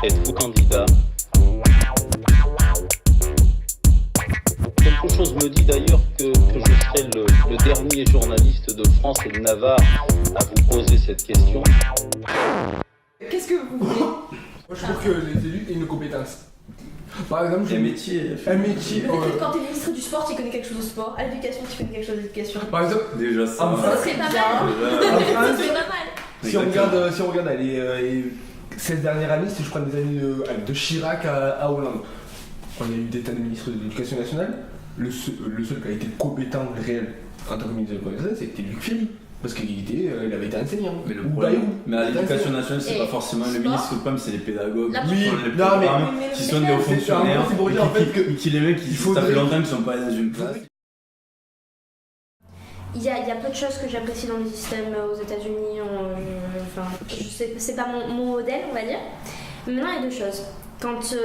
Êtes-vous candidat? Quelque chose me dit d'ailleurs que je serai le dernier journaliste de France et de Navarre à vous poser cette question. Qu'est-ce que vous voulez? Moi, je trouve que les élus aient une compétence. Par exemple, un métier. Peut-être quand t'es ministre du sport, tu connais quelque chose au sport. À l'éducation, tu connais quelque chose à l'éducation. Par exemple, Déjà ça. en Ça France, serait pas mal. en Ça serait France, pas mal. si on regarde ces dernières années, si je prends des années de Chirac à Hollande, on a eu des tas de ministres de l'éducation nationale. Le seul qui a été compétent réel en tant que ministre de l'éducation nationale, c'était Luc Ferry. Parce qu'il avait été enseignant. Mais le problème, à l'éducation nationale, c'est pas forcément le ministre, le problème, c'est les pédagogues. Oui, qui sont des hauts fonctionnaires. C'est pour dire en fait que les mecs, ça fait longtemps qu'ils sont pas dans une classe. Il y a peu de choses que j'apprécie dans le système aux États-Unis. C'est pas mon modèle, on va dire. Mais maintenant, il y a deux choses. Quand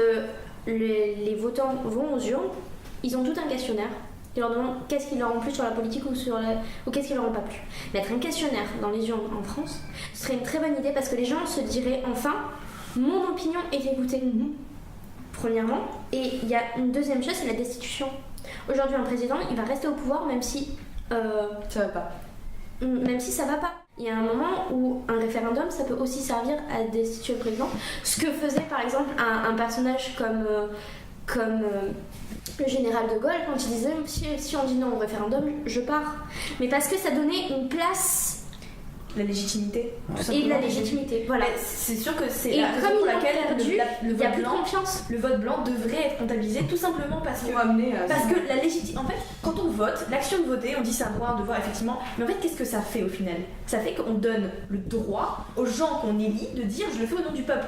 les votants vont aux urnes, ils ont tout un questionnaire. Ils leur demandent qu'est-ce qui leur ont plu sur la politique ou qu'est-ce qui leur ont pas plu. Mettre un questionnaire dans les urnes en France, ce serait une très bonne idée parce que les gens se diraient enfin, mon opinion est écoutée. Premièrement. Et il y a une deuxième chose, c'est la destitution. Aujourd'hui, un président, il va rester au pouvoir même si ça va pas. Même si ça va pas. Il y a un moment où un référendum, ça peut aussi servir à destituer le président. Ce que faisait par exemple un personnage comme le général de Gaulle quand il disait si on dit non au référendum, je pars. Mais parce que ça donnait une place. La légitimité. Et de la légitimité, voilà. Mais c'est sûr que c'est et la raison pour laquelle il n'y a plus de confiance. Le vote blanc devrait être comptabilisé tout simplement parce que la légitimité. En fait, quand on vote, l'action de voter, on dit c'est un droit, un devoir, effectivement. Mais en fait, qu'est-ce que ça fait au final? Ça fait qu'on donne le droit aux gens qu'on élit de dire je le fais au nom du peuple.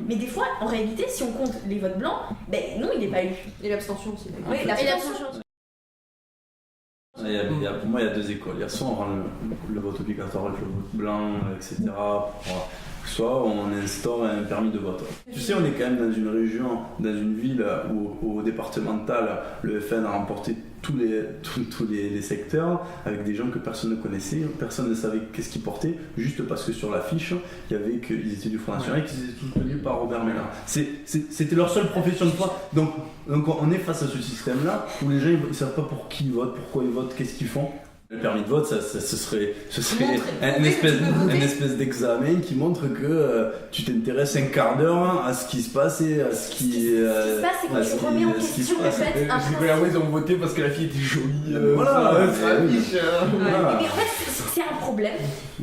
Mais des fois, en réalité, si on compte les votes blancs, ben non, il n'est pas eu. Et l'abstention aussi. Oui, l'abstention. Pour moi, il y a deux écoles. Il y a soit on rend le vote obligatoire avec le vote blanc, etc. Soit on instaure un permis de vote. Tu sais, on est quand même dans une région, dans une ville où au départemental, le FN a remporté tous les secteurs avec des gens que personne ne connaissait, personne ne savait qu'est-ce qu'ils portaient, juste parce que sur l'affiche, il y avait qu'ils étaient du Front National et qu'ils étaient tous tenus par Robert Ménard. C'était leur seule profession de foi. Donc on est face à ce système-là où les gens ils savent pas pour qui ils votent, pourquoi ils votent, qu'est-ce qu'ils font. Le permis de vote, ce serait un espèce d'examen qui montre que tu t'intéresses un quart d'heure à ce qui se passe et à ce qui se passe, c'est quand tu remets en question le fait. Ils ont voté parce que la fille était jolie. Mais en fait, c'est un problème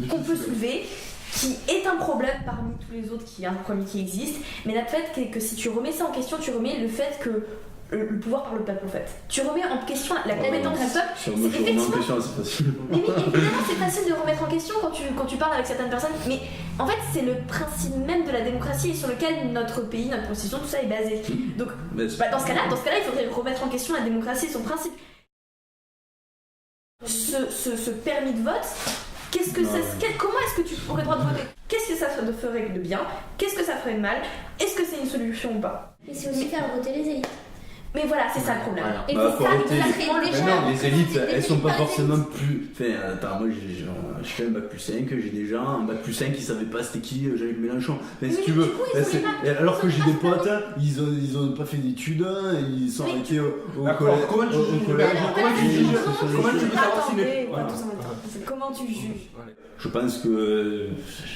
qu'on peut soulever, qui est un problème parmi tous les autres, qui est un problème qui existe. Mais le fait que si tu remets ça en question, tu remets le fait que le pouvoir par le peuple en fait. Tu remets en question la compétence du peuple. C'est effectivement c'est facile. Mais évidemment c'est facile de remettre en question quand tu parles avec certaines personnes. Mais en fait c'est le principe même de la démocratie sur lequel notre pays, notre constitution, tout ça est basé. Donc dans ce cas-là, il faudrait remettre en question la démocratie et son principe. Ce permis de vote. Comment est-ce que tu aurais le droit de voter? Qu'est-ce que ça ferait de bien? Qu'est-ce que ça ferait de mal? Est-ce que c'est une solution ou pas? Et c'est aussi faire voter les élites. Mais voilà, c'est ça le problème. Et les élites, elles sont pas forcément plus. Enfin, attends, moi je fais un bac plus 5, j'ai déjà un bac plus 5 qui savait pas c'était qui Jean-Luc Mélenchon. Enfin, si tu veux. Alors que j'ai des potes, ils ont pas fait d'études, ils sont arrêtés au collège. Comment tu juges? Je pense que,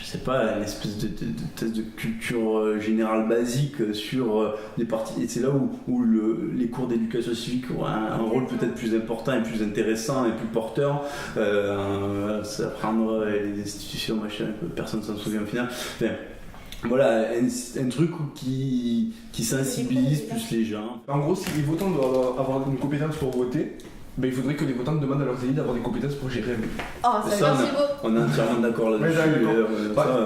je sais pas, une espèce de test de culture générale basique sur les partis. Et c'est là où les cours d'éducation civique ont un rôle peut-être plus important et plus intéressant et plus porteur. C'est apprendre les institutions, machin, que personne ne s'en souvient au final. Enfin, voilà, un truc qui sensibilise plus les gens. En gros, si les votants doivent avoir une compétence pour voter, il faudrait que les votants demandent à leurs élus d'avoir des compétences pour gérer un but. Oh, ça c'est beau. On est entièrement d'accord là-dessus.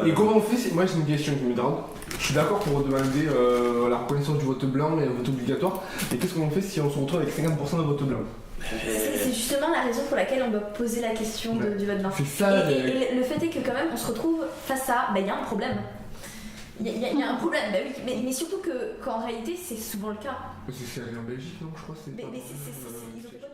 Et comment on fait? Moi, c'est une question qui me tarde. Je suis d'accord pour demander la reconnaissance du vote blanc et le vote obligatoire. Mais qu'est-ce qu'on fait si on se retrouve avec 50% de vote blanc? C'est justement la raison pour laquelle on doit poser la question du vote blanc. C'est ça. Et le fait est que quand même, on se retrouve face à... il y a un problème. Il y a un problème, mais surtout qu'en réalité, c'est souvent le cas. C'est arrivé en Belgique, non? Je crois que c'est. Ils ont